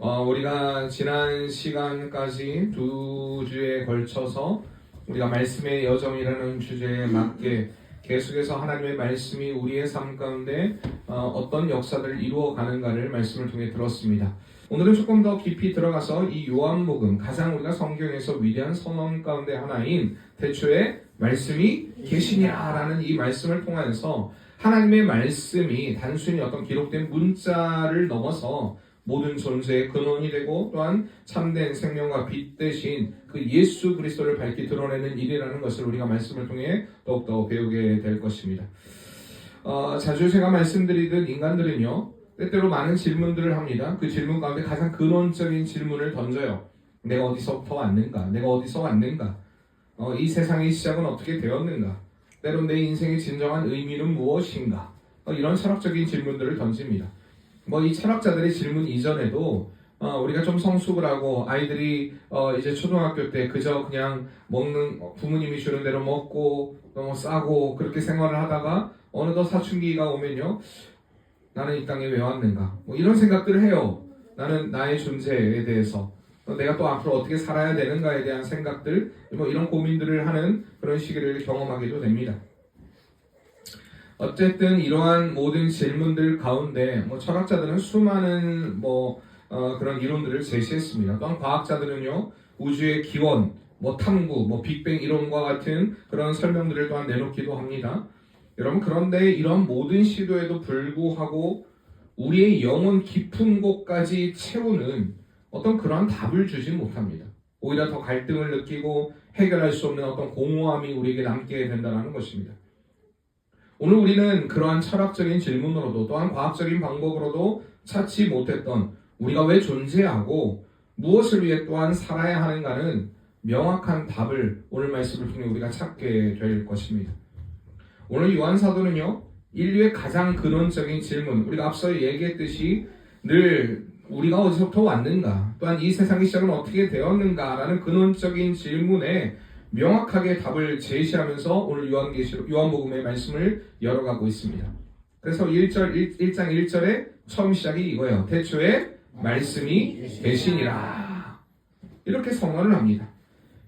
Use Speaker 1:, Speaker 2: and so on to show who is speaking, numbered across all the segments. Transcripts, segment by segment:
Speaker 1: 우리가 지난 시간까지 두 주에 걸쳐서 우리가 말씀의 여정이라는 주제에 맞게 계속해서 하나님의 말씀이 우리의 삶 가운데 어떤 역사들을 이루어가는가를 말씀을 통해 들었습니다. 오늘은 조금 더 깊이 들어가서 이 요한복음, 가장 우리가 성경에서 위대한 선언 가운데 하나인 태초에 말씀이 계시니라 라는 이 말씀을 통하여서 하나님의 말씀이 단순히 어떤 기록된 문자를 넘어서 모든 존재의 근원이 되고 또한 참된 생명과 빛 대신 그 예수 그리스도를 밝히 드러내는 일이라는 것을 우리가 말씀을 통해 더욱더 배우게 될 것입니다. 자주 제가 말씀드리듯 인간들은요, 때때로 많은 질문들을 합니다. 그 질문 가운데 가장 근원적인 질문을 던져요. 내가 어디서부터 왔는가? 내가 어디서 왔는가? 이 세상의 시작은 어떻게 되었는가? 때론 내 인생의 진정한 의미는 무엇인가? 이런 철학적인 질문들을 던집니다. 이 철학자들의 질문 이전에도 우리가 좀 성숙을 하고 아이들이 이제 초등학교 때 그저 그냥 먹는 부모님이 주는 대로 먹고 싸고 그렇게 생활을 하다가 어느덧 사춘기가 오면요, 나는 이 땅에 왜 왔는가? 이런 생각들을 해요. 나는 나의 존재에 대해서 내가 또 앞으로 어떻게 살아야 되는가에 대한 생각들, 이런 고민들을 하는 그런 시기를 경험하기도 됩니다. 어쨌든 이러한 모든 질문들 가운데 철학자들은 수많은 그런 이론들을 제시했습니다. 또한 과학자들은요, 우주의 기원, 탐구, 빅뱅 이론과 같은 그런 설명들을 또한 내놓기도 합니다. 여러분, 그런데 이런 모든 시도에도 불구하고 우리의 영혼 깊은 곳까지 채우는 어떤 그러한 답을 주지 못합니다. 오히려 더 갈등을 느끼고 해결할 수 없는 어떤 공허함이 우리에게 남게 된다는 것입니다. 오늘 우리는 그러한 철학적인 질문으로도 또한 과학적인 방법으로도 찾지 못했던 우리가 왜 존재하고 무엇을 위해 또한 살아야 하는가는 명확한 답을 오늘 말씀을 통해 우리가 찾게 될 것입니다. 오늘 요한 사도는요, 인류의 가장 근원적인 질문, 우리가 앞서 얘기했듯이 늘 우리가 어디서부터 왔는가, 또한 이 세상의 시작은 어떻게 되었는가라는 근원적인 질문에 명확하게 답을 제시하면서 오늘 요한복음의 말씀을 열어가고 있습니다. 그래서 1장 1절에 처음 시작이 이거예요. 태초에 말씀이 계시니라. 이렇게 선언을 합니다.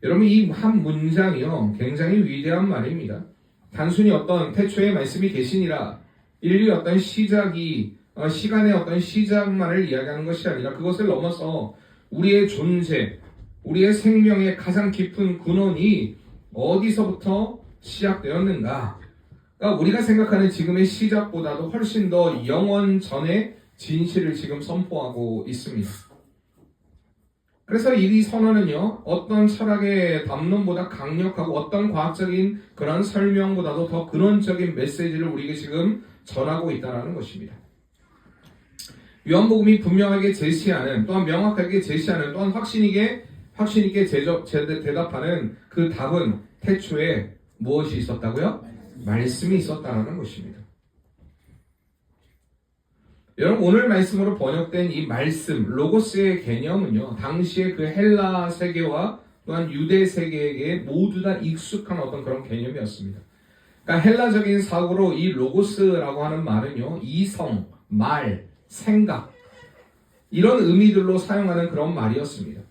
Speaker 1: 여러분, 이 한 문장이요, 굉장히 위대한 말입니다. 단순히 어떤 태초에 말씀이 계시니라, 인류의 어떤 시간의 어떤 시작만을 이야기하는 것이 아니라 그것을 넘어서 우리의 존재, 우리의 생명의 가장 깊은 근원이 어디서부터 시작되었는가? 그러니까 우리가 생각하는 지금의 시작보다도 훨씬 더 영원 전의 진실을 지금 선포하고 있습니다. 그래서 이 선언은요, 어떤 철학의 담론보다 강력하고 어떤 과학적인 그런 설명보다도 더 근원적인 메시지를 우리에게 지금 전하고 있다는 것입니다. 요한복음이 분명하게 제시하는, 또한 명확하게 제시하는, 또한 확신 있게 대답하는 그 답은 태초에 무엇이 있었다고요? 말씀이 있었다는 것입니다. 여러분, 오늘 말씀으로 번역된 이 말씀, 로고스의 개념은요, 당시의 그 헬라 세계와 또한 유대 세계에게 모두 다 익숙한 어떤 그런 개념이었습니다. 그러니까 헬라적인 사고로 이 로고스라고 하는 말은요, 이성, 말, 생각, 이런 의미들로 사용하는 그런 말이었습니다.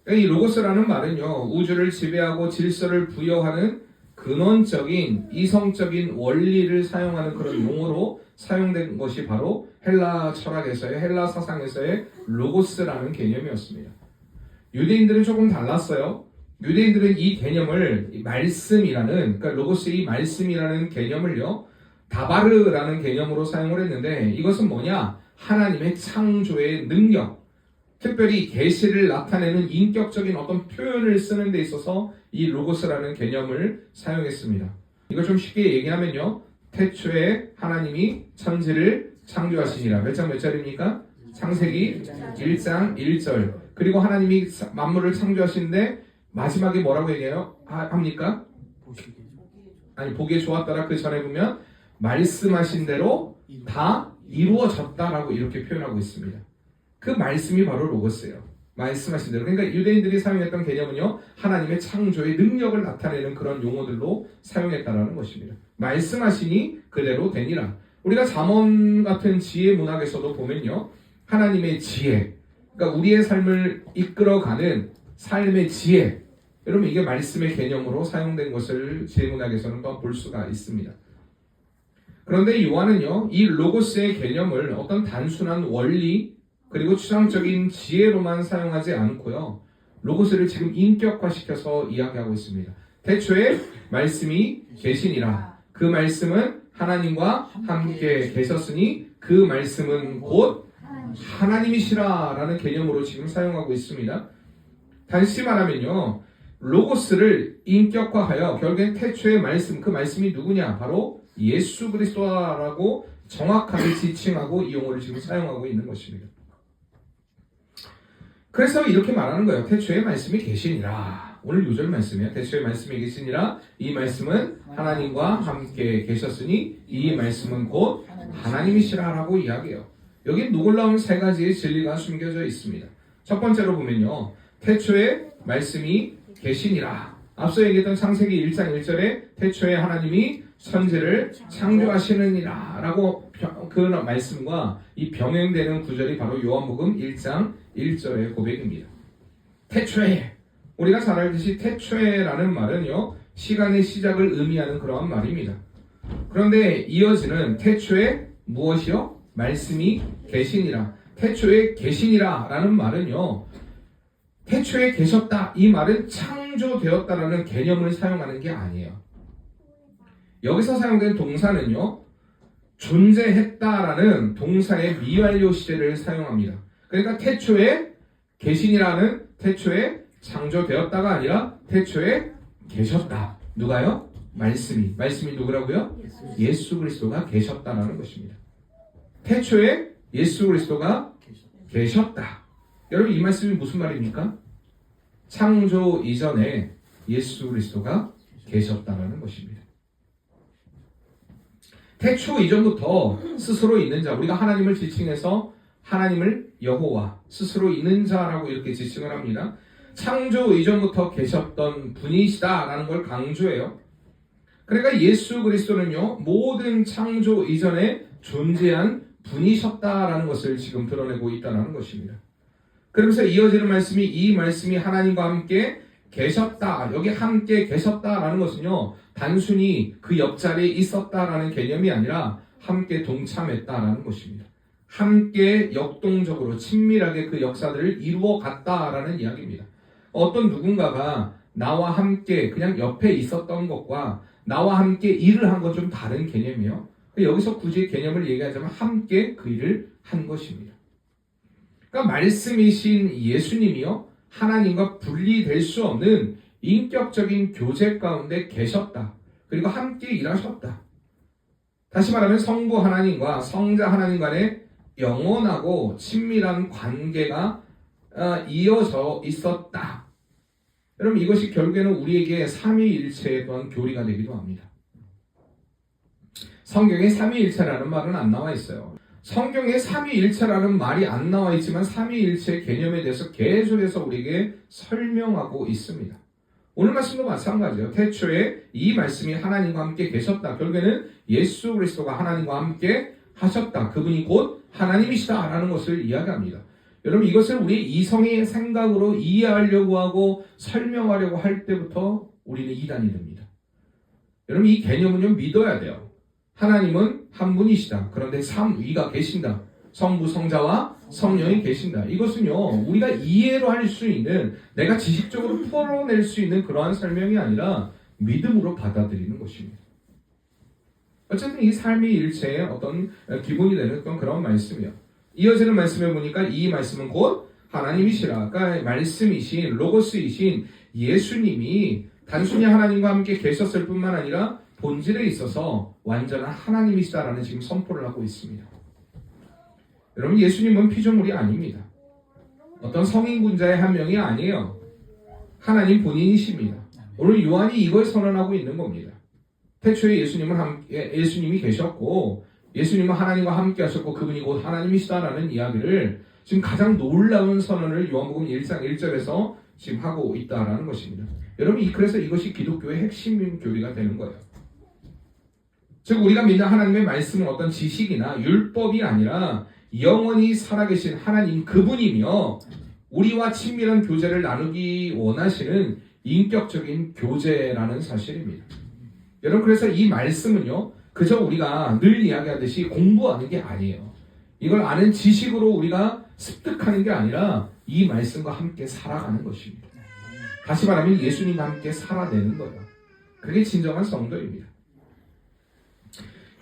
Speaker 1: 이 로고스라는 말은요, 우주를 지배하고 질서를 부여하는 근원적인 이성적인 원리를 사용하는 그런 용어로 사용된 것이 바로 헬라 철학에서의, 헬라 사상에서의 로고스라는 개념이었습니다. 유대인들은 조금 달랐어요. 유대인들은 이 개념을 말씀이라는, 그러니까 로고스의 이 말씀이라는 개념을요, 다바르라는 개념으로 사용을 했는데, 이것은 뭐냐? 하나님의 창조의 능력, 특별히 계시를 나타내는 인격적인 어떤 표현을 쓰는 데 있어서 이 로고스라는 개념을 사용했습니다. 이걸 좀 쉽게 얘기하면요, 태초에 하나님이 천지를 창조하시니라. 몇 장 몇 절입니까? 창세기 1장 1절. 그리고 하나님이 만물을 창조하시는데 마지막에 뭐라고 얘기해요? 합니까? 아니, 보기에 좋았더라. 그 전에 보면 말씀하신 대로 다 이루어졌다라고 이렇게 표현하고 있습니다. 그 말씀이 바로 로고스예요. 말씀하신 대로. 그러니까 유대인들이 사용했던 개념은요, 하나님의 창조의 능력을 나타내는 그런 용어들로 사용했다라는 것입니다. 말씀하시니 그대로 되니라. 우리가 잠언 같은 지혜 문학에서도 보면요, 하나님의 지혜, 그러니까 우리의 삶을 이끌어가는 삶의 지혜. 여러분 이게 말씀의 개념으로 사용된 것을 제문학에서는 또 볼 수가 있습니다. 그런데 요한은요, 이 로고스의 개념을 어떤 단순한 원리 그리고 추상적인 지혜로만 사용하지 않고요, 로고스를 지금 인격화시켜서 이야기하고 있습니다. 태초에 말씀이 계시니라. 그 말씀은 하나님과 함께 계셨으니 그 말씀은 곧 하나님이시라 라는 개념으로 지금 사용하고 있습니다. 다시 말하면요, 로고스를 인격화하여 결국엔 태초의 말씀, 그 말씀이 누구냐? 바로 예수 그리스도라고 정확하게 지칭하고 이 용어를 지금 사용하고 있는 것입니다. 그래서 이렇게 말하는 거예요. 태초에 말씀이 계시니라. 오늘 요절 말씀이에요. 태초에 말씀이 계시니라. 이 말씀은 하나님과 함께 계셨으니 이 말씀은 곧 하나님이시라 라고 이야기해요. 여기 놀라운 세 가지의 진리가 숨겨져 있습니다. 첫 번째로 보면요, 태초에 말씀이 계시니라. 앞서 얘기했던 창세기 1장 1절에 태초에 하나님이 천지를 창조하시느니라 라고 그 말씀과 이 병행되는 구절이 바로 요한복음 1장 1절의 고백입니다. 태초에, 우리가 잘 알듯이 태초에라는 말은요, 시간의 시작을 의미하는 그러한 말입니다. 그런데 이어지는 태초에 무엇이요? 말씀이 계시니라. 태초에 계시니라 라는 말은요, 태초에 계셨다, 이 말은 창조되었다라는 개념을 사용하는 게 아니에요. 여기서 사용된 동사는요, 존재했다라는 동사의 미완료 시제를 사용합니다. 그러니까 태초에 계시니라는 태초에 창조되었다가 아니라 태초에 계셨다. 누가요? 말씀이 누구라고요? 예수 그리스도가 계셨다라는 것입니다. 태초에 예수 그리스도가 계셨다. 여러분 이 말씀이 무슨 말입니까? 창조 이전에 예수 그리스도가 계셨다라는 것입니다. 태초 이전부터 스스로 있는 자, 우리가 하나님을 지칭해서 하나님을 여호와, 스스로 있는 자라고 이렇게 지칭을 합니다. 창조 이전부터 계셨던 분이시다라는 걸 강조해요. 그러니까 예수 그리스도는요, 모든 창조 이전에 존재한 분이셨다라는 것을 지금 드러내고 있다는 것입니다. 그러면서 이어지는 말씀이, 이 말씀이 하나님과 함께 계셨다. 여기 함께 계셨다라는 것은요, 단순히 그 옆자리에 있었다라는 개념이 아니라 함께 동참했다라는 것입니다. 함께 역동적으로 친밀하게 그 역사들을 이루어 갔다라는 이야기입니다. 어떤 누군가가 나와 함께 그냥 옆에 있었던 것과 나와 함께 일을 한 건 좀 다른 개념이에요. 여기서 굳이 개념을 얘기하자면 함께 그 일을 한 것입니다. 그러니까 말씀이신 예수님이요, 하나님과 분리될 수 없는 인격적인 교제 가운데 계셨다. 그리고 함께 일하셨다. 다시 말하면 성부 하나님과 성자 하나님 간의 영원하고 친밀한 관계가 이어져 있었다. 여러분 이것이 결국에는 우리에게 삼위일체에 또한 교리가 되기도 합니다. 성경에 삼위일체라는 말은 안 나와 있어요. 성경에 삼위일체라는 말이 안 나와 있지만 삼위일체 개념에 대해서 계속해서 우리에게 설명하고 있습니다. 오늘 말씀도 마찬가지예요. 태초에 이 말씀이 하나님과 함께 계셨다. 결국에는 예수 그리스도가 하나님과 함께 하셨다. 그분이 곧 하나님이시다라는 것을 이야기합니다. 여러분 이것을 우리 이성의 생각으로 이해하려고 하고 설명하려고 할 때부터 우리는 이단이 됩니다. 여러분 이 개념은요, 믿어야 돼요. 하나님은 한 분이시다. 그런데 삼위가 계신다. 성부, 성자와 성령이 계신다. 이것은요, 우리가 이해로 할 수 있는, 내가 지식적으로 풀어낼 수 있는 그러한 설명이 아니라 믿음으로 받아들이는 것입니다. 어쨌든 이 삶의 일체의 어떤 기본이 되는 그런 말씀이에요. 이어지는 말씀에 보니까 이 말씀은 곧 하나님이시라. 그러니까 말씀이신, 로고스이신 예수님이 단순히 하나님과 함께 계셨을 뿐만 아니라 본질에 있어서 완전한 하나님이시다라는 지금 선포를 하고 있습니다. 여러분 예수님은 피조물이 아닙니다. 어떤 성인군자의 한 명이 아니에요. 하나님 본인이십니다. 오늘 요한이 이걸 선언하고 있는 겁니다. 태초에 예수님이 계셨고 예수님은 하나님과 함께 하셨고 그분이 곧 하나님이시다라는 이야기를 지금 가장 놀라운 선언을 요한복음 1장 1절에서 지금 하고 있다라는 것입니다. 여러분 그래서 이것이 기독교의 핵심 교리가 되는 거예요. 즉 우리가 믿는 하나님의 말씀은 어떤 지식이나 율법이 아니라 영원히 살아계신 하나님 그분이며 우리와 친밀한 교제를 나누기 원하시는 인격적인 교제라는 사실입니다. 여러분, 그래서 이 말씀은요, 그저 우리가 늘 이야기하듯이 공부하는 게 아니에요. 이걸 아는 지식으로 우리가 습득하는 게 아니라 이 말씀과 함께 살아가는 것입니다. 다시 말하면 예수님과 함께 살아내는 거예요. 그게 진정한 성도입니다.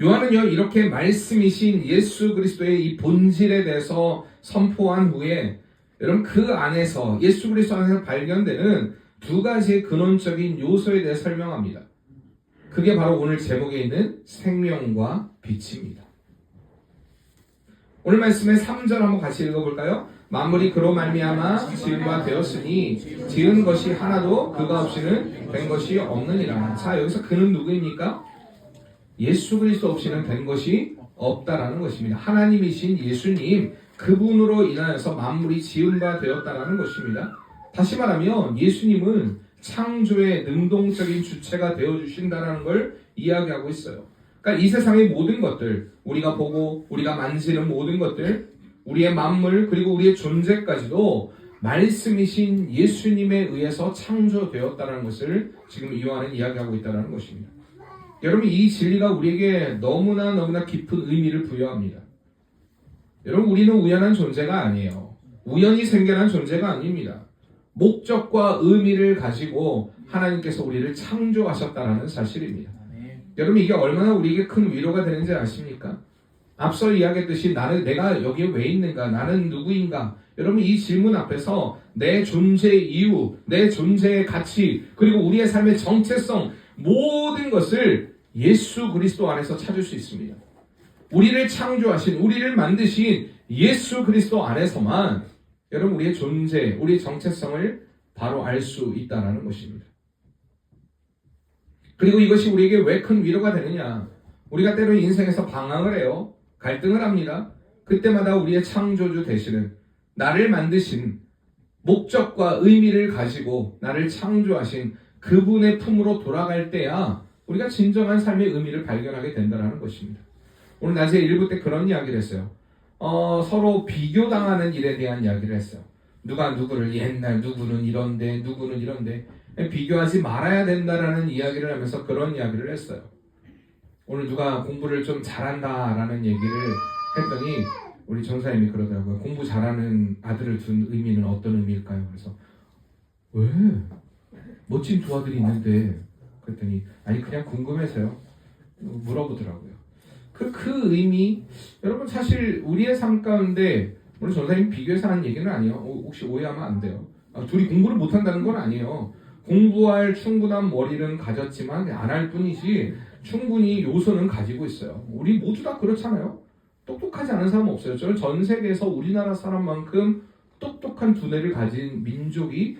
Speaker 1: 요한은요, 이렇게 말씀이신 예수 그리스도의 이 본질에 대해서 선포한 후에 여러분, 그 안에서 예수 그리스도 안에서 발견되는 두 가지의 근원적인 요소에 대해 설명합니다. 그게 바로 오늘 제목에 있는 생명과 빛입니다. 오늘 말씀의 3절 한번 같이 읽어볼까요? 만물이 그로 말미암아 지은 바 되었으니 지은 것이 하나도 그가 없이는 된 것이 없느니라. 자, 여기서 그는 누구입니까? 예수 그리스도 없이는 된 것이 없다라는 것입니다. 하나님이신 예수님, 그분으로 인하여서 만물이 지은 바 되었다라는 것입니다. 다시 말하면 예수님은 창조의 능동적인 주체가 되어주신다는 걸 이야기하고 있어요. 그러니까 이 세상의 모든 것들, 우리가 보고 우리가 만지는 모든 것들, 우리의 만물 그리고 우리의 존재까지도 말씀이신 예수님에 의해서 창조되었다는 것을 지금 요한은 이야기하고 있다는 것입니다. 여러분, 이 진리가 우리에게 너무나 깊은 의미를 부여합니다. 여러분, 우리는 우연한 존재가 아니에요. 우연히 생겨난 존재가 아닙니다. 목적과 의미를 가지고 하나님께서 우리를 창조하셨다는 사실입니다. 여러분, 이게 얼마나 우리에게 큰 위로가 되는지 아십니까? 앞서 이야기했듯이 내가 여기에 왜 있는가? 나는 누구인가? 여러분, 이 질문 앞에서 내 존재의 이유, 내 존재의 가치, 그리고 우리의 삶의 정체성, 모든 것을 예수 그리스도 안에서 찾을 수 있습니다. 우리를 창조하신, 우리를 만드신 예수 그리스도 안에서만 여러분, 우리의 존재, 우리의 정체성을 바로 알 수 있다는 것입니다. 그리고 이것이 우리에게 왜 큰 위로가 되느냐? 우리가 때로 인생에서 방황을 해요. 갈등을 합니다. 그때마다 우리의 창조주 되시는, 나를 만드신, 목적과 의미를 가지고 나를 창조하신 그분의 품으로 돌아갈 때야 우리가 진정한 삶의 의미를 발견하게 된다는 것입니다. 오늘 낮에 1부 때 그런 이야기를 했어요. 서로 비교당하는 일에 대한 이야기를 했어요. 누가 누구를 옛날 누구는 이런데 누구는 이런데 비교하지 말아야 된다라는 이야기를 하면서 그런 이야기를 했어요. 오늘 누가 공부를 좀 잘한다라는 얘기를 했더니 우리 전사님이 그러더라고요. 공부 잘하는 아들을 둔 의미는 어떤 의미일까요? 그래서 왜? 멋진 두 아들이 있는데 그랬더니 아니 그냥 궁금해서요. 물어보더라고요. 그 의미, 여러분 사실 우리의 삶 가운데 오늘 전사님 비교해서 하는 얘기는 아니에요. 혹시 오해하면 안 돼요. 둘이 공부를 못한다는 건 아니에요. 공부할 충분한 머리는 가졌지만 안 할 뿐이지 충분히 요소는 가지고 있어요. 우리 모두 다 그렇잖아요. 똑똑하지 않은 사람 없어요. 저는 전 세계에서 우리나라 사람만큼 똑똑한 두뇌를 가진 민족이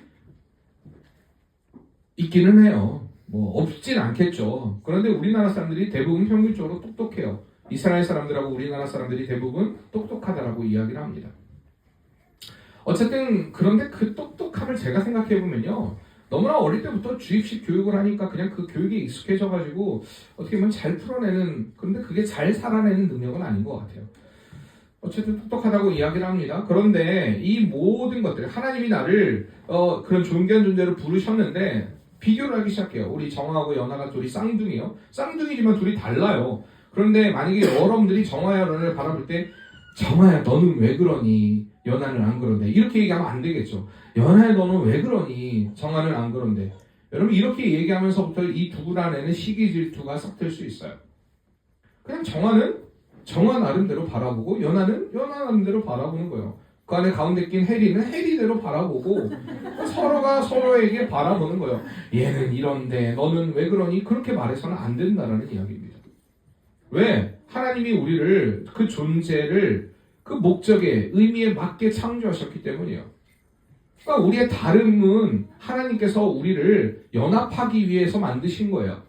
Speaker 1: 있기는 해요. 뭐 없진 않겠죠. 그런데 우리나라 사람들이 대부분 평균적으로 똑똑해요. 이스라엘 사람들하고 우리나라 사람들이 대부분 똑똑하다라고 이야기를 합니다. 어쨌든 그런데 그 똑똑함을 제가 생각해보면요, 너무나 어릴 때부터 주입식 교육을 하니까 그냥 그 교육에 익숙해져가지고 어떻게 보면 잘 풀어내는, 그런데 그게 잘 살아내는 능력은 아닌 것 같아요. 어쨌든 똑똑하다고 이야기를 합니다. 그런데 이 모든 것들, 하나님이 나를 그런 존귀한 존재로 부르셨는데 비교를 하기 시작해요. 우리 정화하고 연하가 둘이 쌍둥이에요. 쌍둥이지만 둘이 달라요. 그런데 만약에 여러분들이 정화야 연하를 바라볼 때 정화야 너는 왜 그러니? 연하는 안 그런데. 이렇게 얘기하면 안 되겠죠. 연하야 너는 왜 그러니? 정화는 안 그런데. 여러분 이렇게 얘기하면서부터 이 두 안에는 시기 질투가 섞일 수 있어요. 그냥 정화는 정화 나름대로 바라보고 연하는 연하 나름대로 바라보는 거예요. 그 안에 가운데 낀 해리는 해리대로 바라보고 서로가 서로에게 바라보는 거예요. 얘는 이런데 너는 왜 그러니? 그렇게 말해서는 안 된다는 이야기입니다. 왜? 하나님이 우리를 그 존재를 그 목적에 의미에 맞게 창조하셨기 때문이에요. 그러니까 우리의 다름은 하나님께서 우리를 연합하기 위해서 만드신 거예요.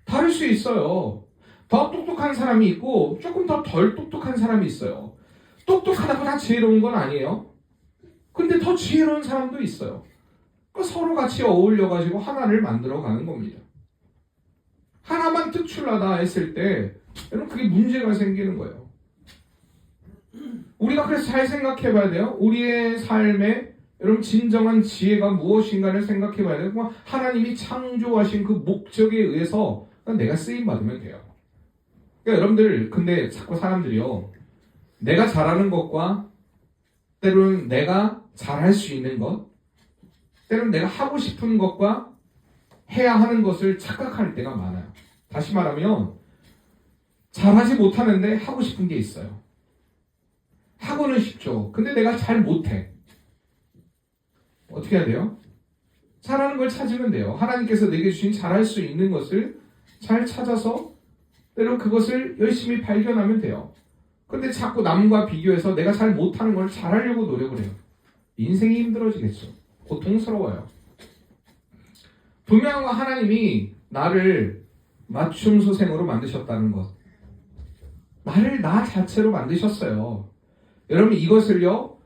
Speaker 1: 다를 수 있어요. 더 똑똑한 사람이 있고 조금 더 덜 똑똑한 사람이 있어요. 똑똑하다고 다 지혜로운 건 아니에요. 근데 더 지혜로운 사람도 있어요. 그러니까 서로 같이 어울려가지고 하나를 만들어가는 겁니다. 하나만 특출나다 했을 때 여러분 그게 문제가 생기는 거예요. 우리가 그래서 잘 생각해 봐야 돼요. 우리의 삶에 여러분 진정한 지혜가 무엇인가를 생각해 봐야 돼요. 하나님이 창조하신 그 목적에 의해서 내가 쓰임 받으면 돼요. 그러니까 여러분들 근데 자꾸 사람들이요. 내가 잘하는 것과 때로는 내가 잘할 수 있는 것, 때로는 내가 하고 싶은 것과 해야 하는 것을 착각할 때가 많아요. 다시 말하면 잘하지 못하는데 하고 싶은 게 있어요. 하고는 싶죠. 근데 내가 잘 못해. 어떻게 해야 돼요? 잘하는 걸 찾으면 돼요. 하나님께서 내게 주신 잘할 수 있는 것을 잘 찾아서 때로 그것을 열심히 발견하면 돼요. 근데 자꾸 남과 비교해서 내가 잘 못하는 걸 잘하려고 노력을 해요. 인생이 힘들어지겠죠. 고통스러워요. 분명한 건 하나님이 나를 맞춤소생으로 만드셨다는 것. 나를 나 자체로 만드셨어요. 여러분 이것을요.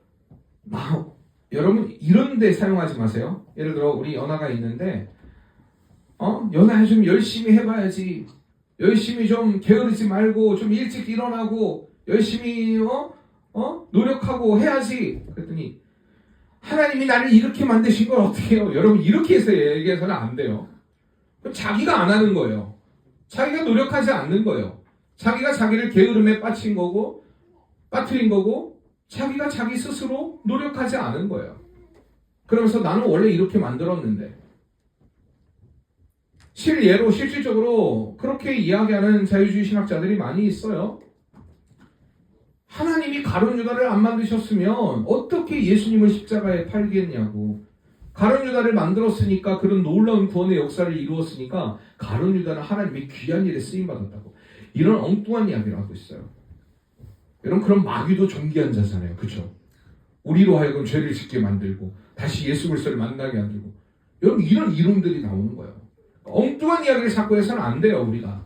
Speaker 1: 여러분 이런 데 사용하지 마세요. 예를 들어 우리 연하가 있는데 연하야 좀 열심히 해봐야지. 열심히 좀 게으르지 말고 좀 일찍 일어나고 열심히 노력하고 해야지. 그랬더니 하나님이 나를 이렇게 만드신 걸 어떻게 해요? 여러분 이렇게 해서 얘기해서는 안 돼요. 자기가 안 하는 거예요. 자기가 노력하지 않는 거예요. 자기가 자기를 게으름에 빠뜨린 거고 자기가 자기 스스로 노력하지 않은 거예요. 그러면서 나는 원래 이렇게 만들었는데 실질적으로 그렇게 이야기하는 자유주의 신학자들이 많이 있어요. 하나님이 가룟 유다를 안 만드셨으면 어떻게 예수님을 십자가에 팔겠냐고. 가룟 유다를 만들었으니까 그런 놀라운 구원의 역사를 이루었으니까 가룟 유다는 하나님의 귀한 일에 쓰임받았다고. 이런 엉뚱한 이야기를 하고 있어요. 여러분 그런 마귀도 존귀한 자잖아요. 그렇죠? 우리로 하여금 죄를 짓게 만들고 다시 예수 그리스도를 만나게 만들고 여러분 이런 이론들이 나오는 거예요. 엉뚱한 이야기를 자꾸 해서는 안 돼요. 우리가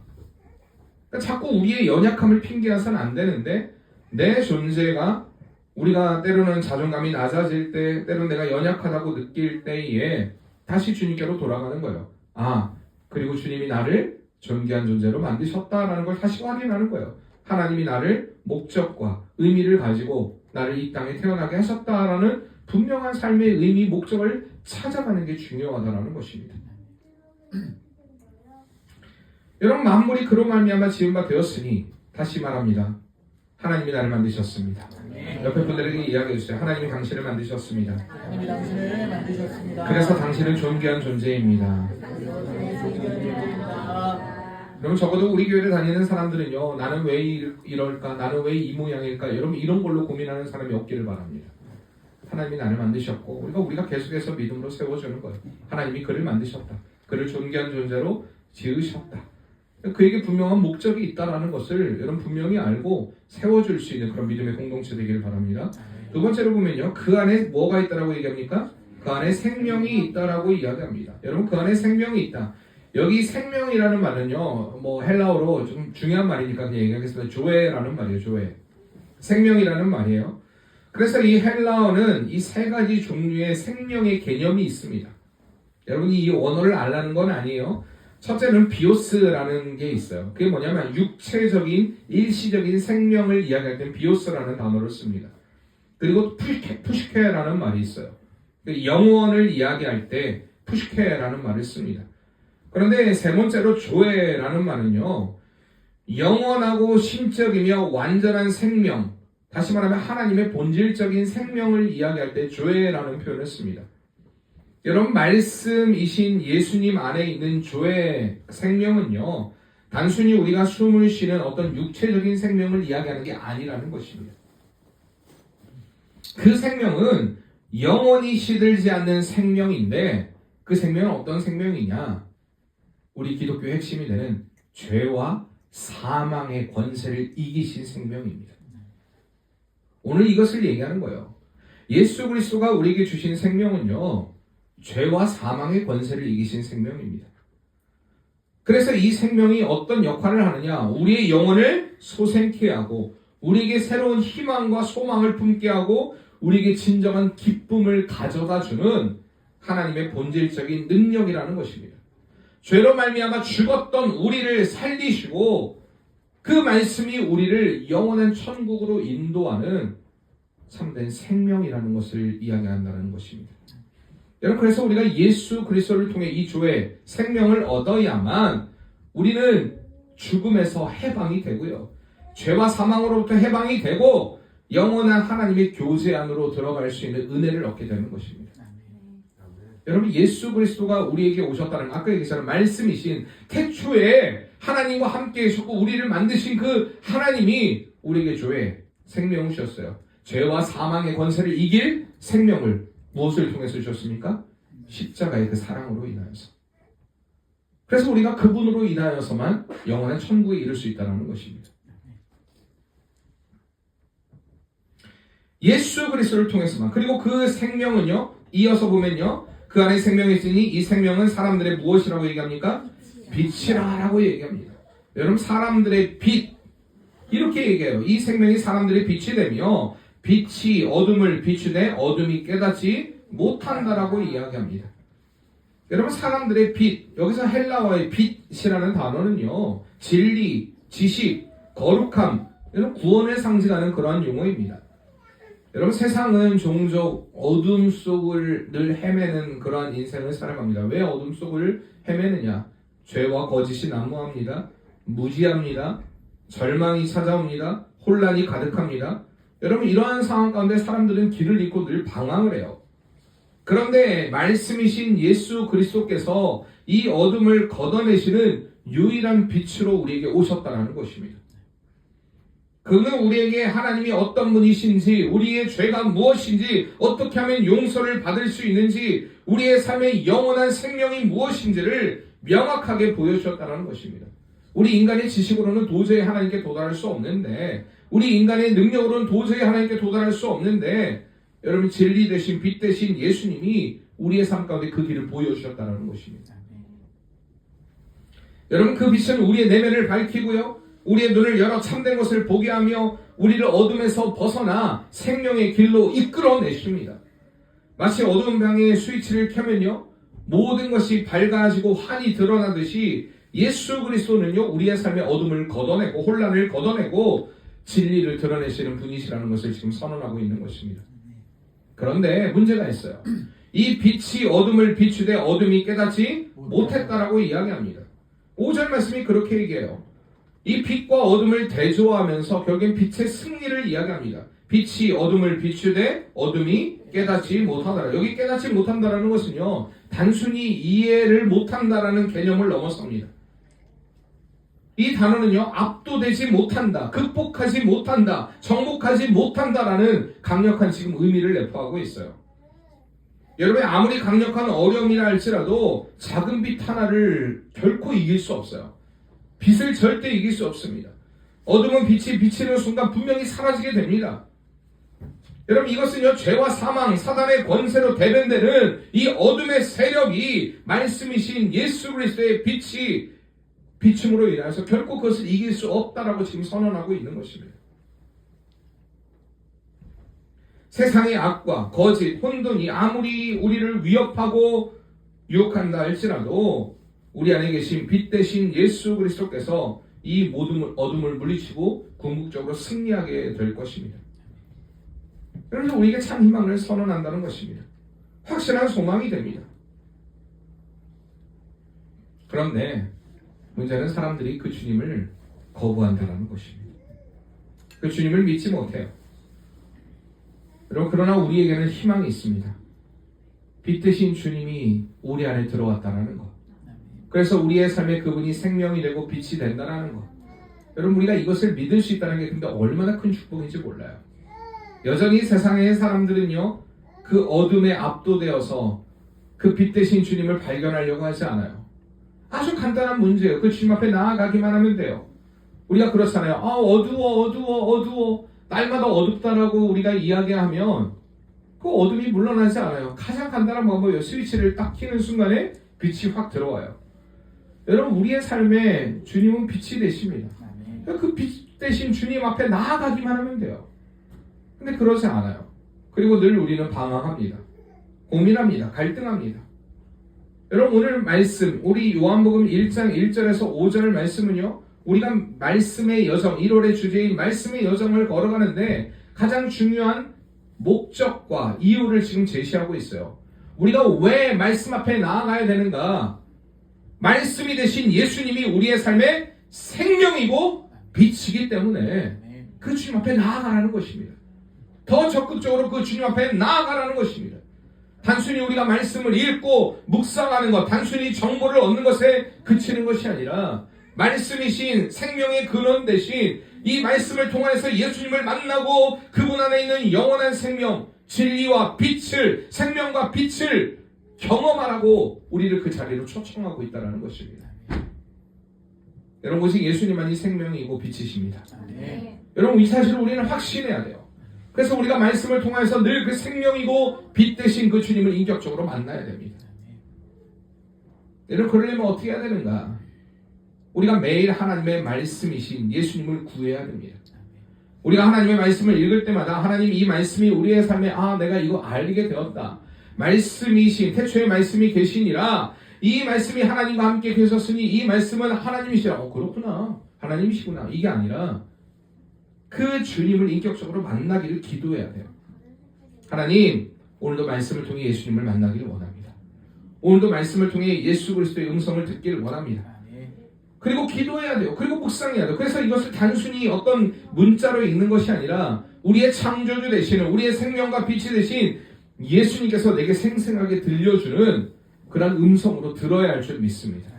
Speaker 1: 그러니까 자꾸 우리의 연약함을 핑계해서는 안 되는데 내 존재가 우리가 때로는 자존감이 낮아질 때 때로는 내가 연약하다고 느낄 때에 다시 주님께로 돌아가는 거예요. 그리고 주님이 나를 존귀한 존재로 만드셨다라는 걸 다시 확인하는 거예요. 하나님이 나를 목적과 의미를 가지고 나를 이 땅에 태어나게 하셨다라는 분명한 삶의 의미, 목적을 찾아가는 게 중요하다라는 것입니다. 여러분 만물이 그로 말미암아 지은 바 되었으니 다시 말합니다. 하나님이 나를 만드셨습니다. 옆에 분들에게 이야기해 주세요. 하나님이 당신을 만드셨습니다.
Speaker 2: 하나님이 당신을 만드셨습니다.
Speaker 1: 그래서 당신은 존귀한 존재입니다. 여러분 적어도 우리 교회를 다니는 사람들은요. 나는 왜 이럴까? 나는 왜 이 모양일까? 여러분 이런 걸로 고민하는 사람이 없기를 바랍니다. 하나님이 나를 만드셨고 우리가 계속해서 믿음으로 세워주는 거예요. 하나님이 그를 만드셨다. 그를 존귀한 존재로 지으셨다. 그에게 분명한 목적이 있다는 것을 여러분 분명히 알고 세워줄 수 있는 그런 믿음의 공동체 되기를 바랍니다. 두 번째로 보면요. 그 안에 뭐가 있다라고 얘기합니까? 그 안에 생명이 있다라고 이야기합니다. 여러분 그 안에 생명이 있다. 여기 생명이라는 말은요. 헬라어로 좀 중요한 말이니까 그냥 얘기하겠습니다. 조에라는 말이에요. 조에. 생명이라는 말이에요. 그래서 이 헬라어는 이 세 가지 종류의 생명의 개념이 있습니다. 여러분이 이 원어를 알라는 건 아니에요. 첫째는 비오스라는 게 있어요. 그게 뭐냐면 육체적인 일시적인 생명을 이야기할 때 비오스라는 단어를 씁니다. 그리고 푸시케라는 말이 있어요. 영원을 이야기할 때 푸시케라는 말을 씁니다. 그런데 세 번째로 조에라는 말은요. 영원하고 심적이며 완전한 생명, 다시 말하면 하나님의 본질적인 생명을 이야기할 때 조에라는 표현을 씁니다. 여러분 말씀이신 예수님 안에 있는 조의 생명은요. 단순히 우리가 숨을 쉬는 어떤 육체적인 생명을 이야기하는 게 아니라는 것입니다. 그 생명은 영원히 시들지 않는 생명인데 그 생명은 어떤 생명이냐? 우리 기독교의 핵심이 되는 죄와 사망의 권세를 이기신 생명입니다. 오늘 이것을 얘기하는 거예요. 예수 그리스도가 우리에게 주신 생명은요. 죄와 사망의 권세를 이기신 생명입니다. 그래서 이 생명이 어떤 역할을 하느냐? 우리의 영혼을 소생케 하고 우리에게 새로운 희망과 소망을 품게 하고 우리에게 진정한 기쁨을 가져다주는 하나님의 본질적인 능력이라는 것입니다. 죄로 말미암아 죽었던 우리를 살리시고 그 말씀이 우리를 영원한 천국으로 인도하는 참된 생명이라는 것을 이야기한다는 것입니다. 여러분, 그래서 우리가 예수 그리스도를 통해 이 조의 생명을 얻어야만 우리는 죽음에서 해방이 되고요, 죄와 사망으로부터 해방이 되고 영원한 하나님의 교제 안으로 들어갈 수 있는 은혜를 얻게 되는 것입니다. 여러분, 예수 그리스도가 우리에게 오셨다는, 아까 얘기했잖아요, 말씀이신 태초에 하나님과 함께 계셨고 우리를 만드신 그 하나님이 우리에게 조의 생명을 주셨어요. 죄와 사망의 권세를 이길 생명을 무엇을 통해서 주셨습니까? 십자가의 그 사랑으로 인하여서. 그래서 우리가 그분으로 인하여서만 영원한 천국에 이를 수 있다는 것입니다. 예수 그리스도를 통해서만. 그리고 그 생명은요, 이어서 보면요, 그 안에 생명이 있으니 이 생명은 사람들의 무엇이라고 얘기합니까? 빛이라고 얘기합니다. 여러분, 사람들의 빛, 이렇게 얘기해요. 이 생명이 사람들의 빛이 되며 빛이 어둠을 비추되 어둠이 깨닫지 못한다라고 이야기합니다. 여러분, 사람들의 빛, 여기서 헬라어의 빛이라는 단어는요, 진리, 지식, 거룩함, 이런 구원을 상징하는 그러한 용어입니다. 여러분, 세상은 종종 어둠 속을 늘 헤매는 그러한 인생을 살아갑니다. 왜 어둠 속을 헤매느냐? 죄와 거짓이 난무합니다. 무지합니다. 절망이 찾아옵니다. 혼란이 가득합니다. 여러분, 이러한 상황 가운데 사람들은 길을 잃고 늘 방황을 해요. 그런데 말씀이신 예수 그리스도께서 이 어둠을 걷어내시는 유일한 빛으로 우리에게 오셨다는 것입니다. 그는 우리에게 하나님이 어떤 분이신지, 우리의 죄가 무엇인지, 어떻게 하면 용서를 받을 수 있는지, 우리의 삶의 영원한 생명이 무엇인지를 명확하게 보여주셨다는 것입니다. 우리 인간의 지식으로는 도저히 하나님께 도달할 수 없는데, 우리 인간의 능력으로는 도저히 하나님께 도달할 수 없는데, 여러분, 진리 대신 빛 대신 예수님이 우리의 삶 가운데 그 길을 보여주셨다는 것입니다. 여러분, 그 빛은 우리의 내면을 밝히고요, 우리의 눈을 열어 참된 것을 보게 하며 우리를 어둠에서 벗어나 생명의 길로 이끌어내십니다. 마치 어두운 방에 스위치를 켜면요, 모든 것이 밝아지고 환히 드러나듯이 예수 그리스도는요, 우리의 삶의 어둠을 걷어내고 혼란을 걷어내고 진리를 드러내시는 분이시라는 것을 지금 선언하고 있는 것입니다. 그런데 문제가 있어요. 이 빛이 어둠을 비추되 어둠이 깨닫지 못했다라고 이야기합니다. 5절 말씀이 그렇게 얘기해요. 이 빛과 어둠을 대조하면서 결국엔 빛의 승리를 이야기합니다. 빛이 어둠을 비추되 어둠이 깨닫지 못하더라. 여기 깨닫지 못한다라는 것은요, 단순히 이해를 못한다라는 개념을 넘어섭니다. 이 단어는요, 압도되지 못한다, 극복하지 못한다, 정복하지 못한다라는 강력한 지금 의미를 내포하고 있어요. 여러분, 아무리 강력한 어려움이라 할지라도 작은 빛 하나를 결코 이길 수 없어요. 빛을 절대 이길 수 없습니다. 어둠은 빛이 비치는 순간 분명히 사라지게 됩니다. 여러분, 이것은요, 죄와 사망, 사단의 권세로 대변되는 이 어둠의 세력이 말씀이신 예수 그리스도의 빛이 비춤으로 인해서 결코 그것을 이길 수 없다라고 지금 선언하고 있는 것입니다. 세상의 악과 거짓, 혼돈이 아무리 우리를 위협하고 유혹한다 할지라도 우리 안에 계신 빛 대신 예수 그리스도께서 이 모든 어둠을 물리치고 궁극적으로 승리하게 될 것입니다. 그래서 우리에게 참 희망을 선언한다는 것입니다. 확실한 소망이 됩니다. 그런데 문제는 사람들이 그 주님을 거부한다는 것입니다. 그 주님을 믿지 못해요. 여러분, 그러나 우리에게는 희망이 있습니다. 빛 대신 주님이 우리 안에 들어왔다는 것. 그래서 우리의 삶에 그분이 생명이 되고 빛이 된다는 것. 여러분, 우리가 이것을 믿을 수 있다는 게 근데 얼마나 큰 축복인지 몰라요. 여전히 세상의 사람들은요, 그 어둠에 압도되어서 그 빛 대신 주님을 발견하려고 하지 않아요. 아주 간단한 문제예요. 그 주님 앞에 나아가기만 하면 돼요. 우리가 그렇잖아요. 어두워. 날마다 어둡다라고 우리가 이야기하면 그 어둠이 물러나지 않아요. 가장 간단한 방법이에요. 스위치를 딱 켜는 순간에 빛이 확 들어와요. 여러분, 우리의 삶에 주님은 빛이 되십니다. 그 빛 대신 주님 앞에 나아가기만 하면 돼요. 근데 그러지 않아요. 그리고 늘 우리는 방황합니다. 고민합니다. 갈등합니다. 여러분, 오늘 말씀, 우리 요한복음 1장 1절에서 5절 말씀은요, 우리가 말씀의 여정, 1월의 주제인 말씀의 여정을 걸어가는데 가장 중요한 목적과 이유를 지금 제시하고 있어요. 우리가 왜 말씀 앞에 나아가야 되는가? 말씀이 되신 예수님이 우리의 삶의 생명이고 빛이기 때문에 그 주님 앞에 나아가라는 것입니다. 더 적극적으로 그 주님 앞에 나아가라는 것입니다. 단순히 우리가 말씀을 읽고 묵상하는 것, 단순히 정보를 얻는 것에 그치는 것이 아니라 말씀이신 생명의 근원 대신 이 말씀을 통해서 예수님을 만나고 그분 안에 있는 영원한 생명, 진리와 빛을, 생명과 빛을 경험하라고 우리를 그 자리로 초청하고 있다는 것입니다. 여러분, 오직 예수님만이 생명이고 빛이십니다. 여러분, 이 사실을 우리는 확신해야 돼요. 그래서 우리가 말씀을 통해서 늘 그 생명이고 빛 대신 그 주님을 인격적으로 만나야 됩니다. 여러분, 그러려면 어떻게 해야 되는가? 우리가 매일 하나님의 말씀이신 예수님을 구해야 됩니다. 우리가 하나님의 말씀을 읽을 때마다 하나님 이 말씀이 우리의 삶에 내가 이거 알게 되었다. 말씀이신 태초에 말씀이 계시니라. 이 말씀이 하나님과 함께 계셨으니 이 말씀은 하나님이시라. 그렇구나. 하나님이시구나. 이게 아니라 그 주님을 인격적으로 만나기를 기도해야 돼요. 하나님, 오늘도 말씀을 통해 예수님을 만나기를 원합니다. 오늘도 말씀을 통해 예수 그리스도의 음성을 듣기를 원합니다. 그리고 기도해야 돼요. 그리고 묵상해야 돼요. 그래서 이것을 단순히 어떤 문자로 읽는 것이 아니라 우리의 창조주 되시는, 우리의 생명과 빛이 되신 예수님께서 내게 생생하게 들려주는 그런 음성으로 들어야 할 줄 믿습니다.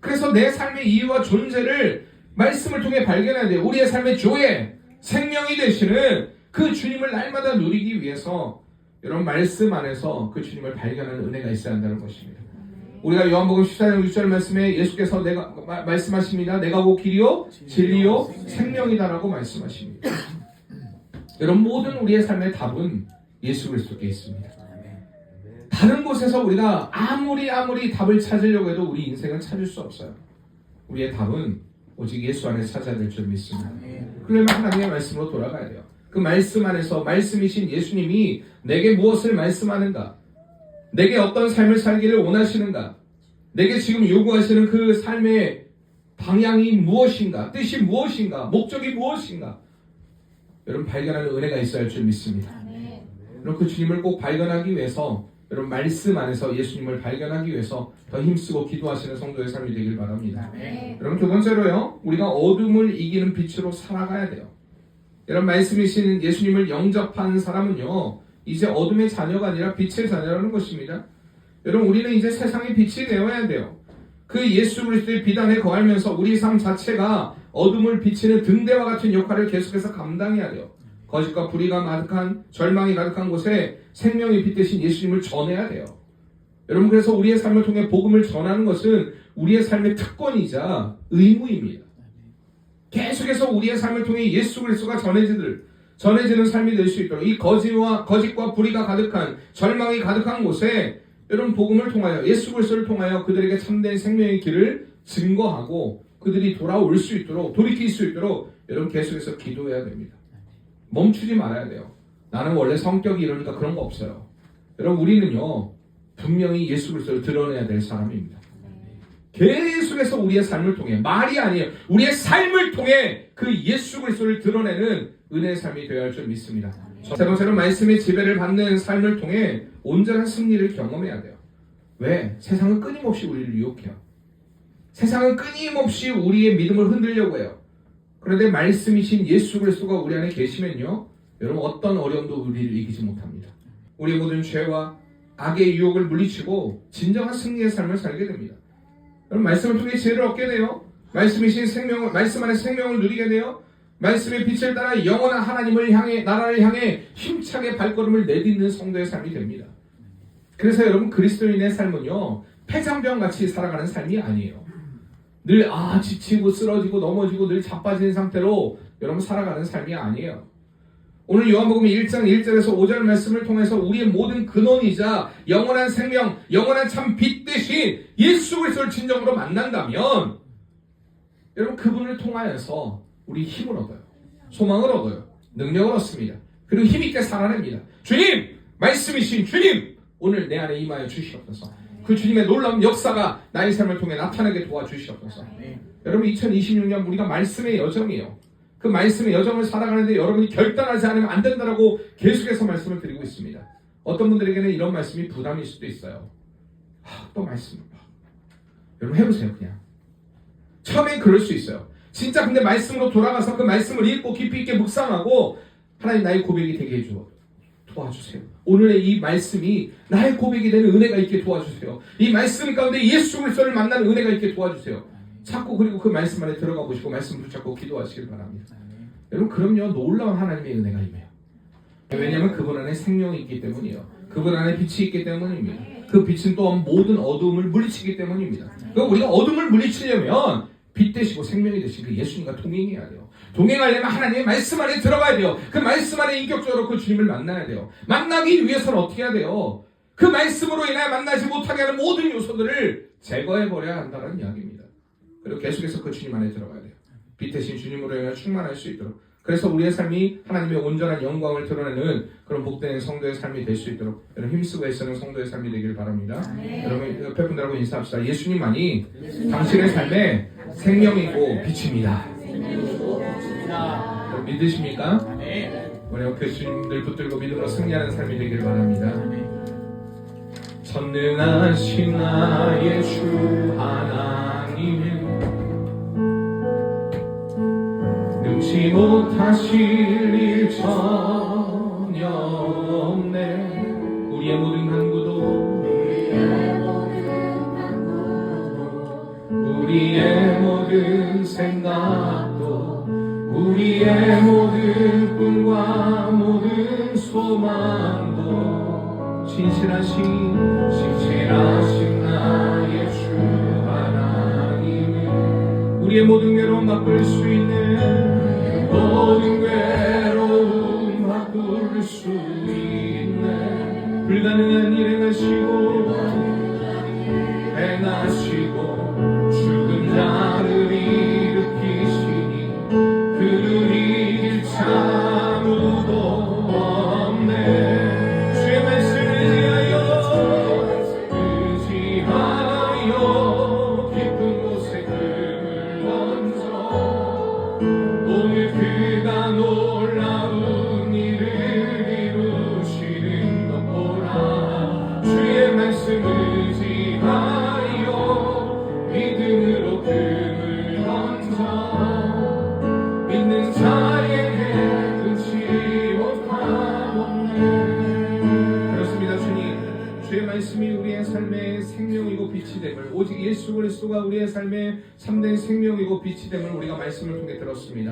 Speaker 1: 그래서 내 삶의 이유와 존재를 말씀을 통해 발견해야 돼요. 우리의 삶의 조예, 생명이 되시는 그 주님을 날마다 누리기 위해서 여러분 말씀 안에서 그 주님을 발견하는 은혜가 있어야 한다는 것입니다. 우리가 요한복음 14장 6절 말씀에 예수께서 말씀하십니다. 내가 곧 길이요 진리요 생명이다라고 말씀하십니다. 여러분, 모든 우리의 삶의 답은 예수 그리스도께 있습니다. 다른 곳에서 우리가 아무리 답을 찾으려고 해도 우리 인생은 찾을 수 없어요. 우리의 답은 오직 예수 안에 찾아야 될 줄 믿습니다. 그러면 하나님의 말씀으로 돌아가야 돼요. 그 말씀 안에서 말씀이신 예수님이 내게 무엇을 말씀하는가? 내게 어떤 삶을 살기를 원하시는가? 내게 지금 요구하시는 그 삶의 방향이 무엇인가? 뜻이 무엇인가? 목적이 무엇인가? 여러분, 발견하는 은혜가 있어야 할 줄 믿습니다. 여러분, 그 주님을 꼭 발견하기 위해서 여러분 말씀 안에서 예수님을 발견하기 위해서 더 힘쓰고 기도하시는 성도의 삶이 되길 바랍니다. 여러분, 두 번째로요, 우리가 어둠을 이기는 빛으로 살아가야 돼요. 여러분, 말씀이신 예수님을 영접한 사람은요, 이제 어둠의 자녀가 아니라 빛의 자녀라는 것입니다. 여러분, 우리는 이제 세상의 빛이 되어야 돼요. 그 예수 그리스도의 빛 안에 거하면서 우리 삶 자체가 어둠을 비치는 등대와 같은 역할을 계속해서 감당해야 돼요. 거짓과 불의가 가득한, 절망이 가득한 곳에 생명의 빛 대신 예수님을 전해야 돼요. 여러분, 그래서 우리의 삶을 통해 복음을 전하는 것은 우리의 삶의 특권이자 의무입니다. 계속해서 우리의 삶을 통해 예수 그리스도가 전해지는 삶이 될 수 있도록 이 거짓과 불의가 가득한, 절망이 가득한 곳에 여러분 복음을 통하여, 예수 그리스도를 통하여 그들에게 참된 생명의 길을 증거하고 그들이 돌아올 수 있도록, 돌이킬 수 있도록 여러분 계속해서 기도해야 됩니다. 멈추지 말아야 돼요. 나는 원래 성격이 이러니까 그런 거 없어요. 여러분, 우리는요 분명히 예수 그리스도를 드러내야 될 사람입니다. 계속해서 우리의 삶을 통해, 말이 아니에요, 우리의 삶을 통해 그 예수 그리스도를 드러내는 은혜의 삶이 되어야 할 줄 믿습니다. 세 번째로 말씀의 지배를 받는 삶을 통해 온전한 승리를 경험해야 돼요. 왜? 세상은 끊임없이 우리를 유혹해요. 세상은 끊임없이 우리의 믿음을 흔들려고 해요. 그런데 말씀이신 예수 그리스도가 우리 안에 계시면요, 여러분 어떤 어려움도 우리를 이기지 못합니다. 우리 모든 죄와 악의 유혹을 물리치고 진정한 승리의 삶을 살게 됩니다. 여러분, 말씀을 통해 지혜를 얻게 돼요. 말씀이신 생명을, 말씀 안에 생명을 누리게 돼요. 말씀의 빛을 따라 영원한 하나님을 향해, 나라를 향해 힘차게 발걸음을 내딛는 성도의 삶이 됩니다. 그래서 여러분, 그리스도인의 삶은요 폐장병같이 살아가는 삶이 아니에요. 늘 지치고 쓰러지고 넘어지고 늘 자빠진 상태로 여러분 살아가는 삶이 아니에요. 오늘 요한복음 1장 1절에서 5절 말씀을 통해서 우리의 모든 근원이자 영원한 생명, 영원한 참 빛 대신 예수 그리스도를 진정으로 만난다면 여러분, 그분을 통하여서 우리 힘을 얻어요. 소망을 얻어요. 능력을 얻습니다. 그리고 힘있게 살아냅니다. 주님! 말씀이신 주님! 오늘 내 안에 임하여 주시옵소서. 그 주님의 놀라운 역사가 나의 삶을 통해 나타나게 도와주시옵소서. 여러분, 2026년 우리가 말씀의 여정이에요. 그 말씀의 여정을 살아가는데 여러분이 결단하지 않으면 안 된다라고 계속해서 말씀을 드리고 있습니다. 어떤 분들에게는 이런 말씀이 부담일 수도 있어요. 또 말씀을 여러분 해보세요. 그냥 처음엔 그럴 수 있어요. 진짜 근데 말씀으로 돌아가서 그 말씀을 읽고 깊이 있게 묵상하고 하나님 나의 고백이 되게 해줘 도와주세요. 오늘의 이 말씀이 나의 고백이 되는 은혜가 있게 도와주세요. 이 말씀 가운데 예수 그리스도를 만나는 은혜가 있게 도와주세요. 자꾸 그리고 그 말씀 안에 들어가 보시고 말씀 붙잡고 기도하시길 바랍니다. 여러분 그럼요 놀라운 하나님의 은혜가 임해요. 왜냐하면 그분 안에 생명이 있기 때문이에요. 그분 안에 빛이 있기 때문입니다. 그 빛은 또한 모든 어두움을 물리치기 때문입니다. 그럼 우리가 어둠을 물리치려면 빛 되시고 생명이 되신 그 예수님과 동행해야 돼요. 동행하려면 하나님의 말씀 안에 들어가야 돼요. 그 말씀 안에 인격적으로 그 주님을 만나야 돼요. 만나기 위해서는 어떻게 해야 돼요? 그 말씀으로 인하여 만나지 못하게 하는 모든 요소들을 제거해버려야 한다는 이야기입니다. 그리고 계속해서 그 주님 안에 들어가야 돼요. 빛 대신 주님으로 인하여 충만할 수 있도록. 그래서 우리의 삶이 하나님의 온전한 영광을 드러내는 그런 복된 성도의 삶이 될 수 있도록 여러분 힘쓰고 애쓰는 성도의 삶이 되기를 바랍니다. 여러분 옆에 분들하고 인사합시다. 예수님만이 당신의 삶의 생명이고 빛입니다. 여러분 믿으십니까? 우리 옆에 주님들 붙들고 믿음으로 승리하는 삶이 되기를 바랍니다. 전능하신 나의 주 하나님은 능치 못하실 일 전혀 없네. 우리의 모든 간구도 우리의 모든 생각도 우리의 모든 꿈과 모든 소망도 신실하신 나의 주 하나님은 우리의 모든 괴로움 바꿀 수 있는 모든 괴로움 바꿀 수 있는 불가능한 일 행하시고 죽은 자를 일으키시니 그를 이길 자 아무도 없네. 주의 말씀을 의지하여 깊은 곳에 금을 던져 오늘 그가 놀라운 일을 이루시는 것 보라. 주의 말씀 의지하여 믿음으로 금을 던져 믿는 자에게 끊지 못하겠네. 그렇습니다. 주님, 주의 말씀이 우리의 삶의 생명이고 빛이 됨을, 오직 예수 그리스도가 우리의 삶의 참된 생명이고 빛이 됨을 우리가 말씀을 통해 들었습니다.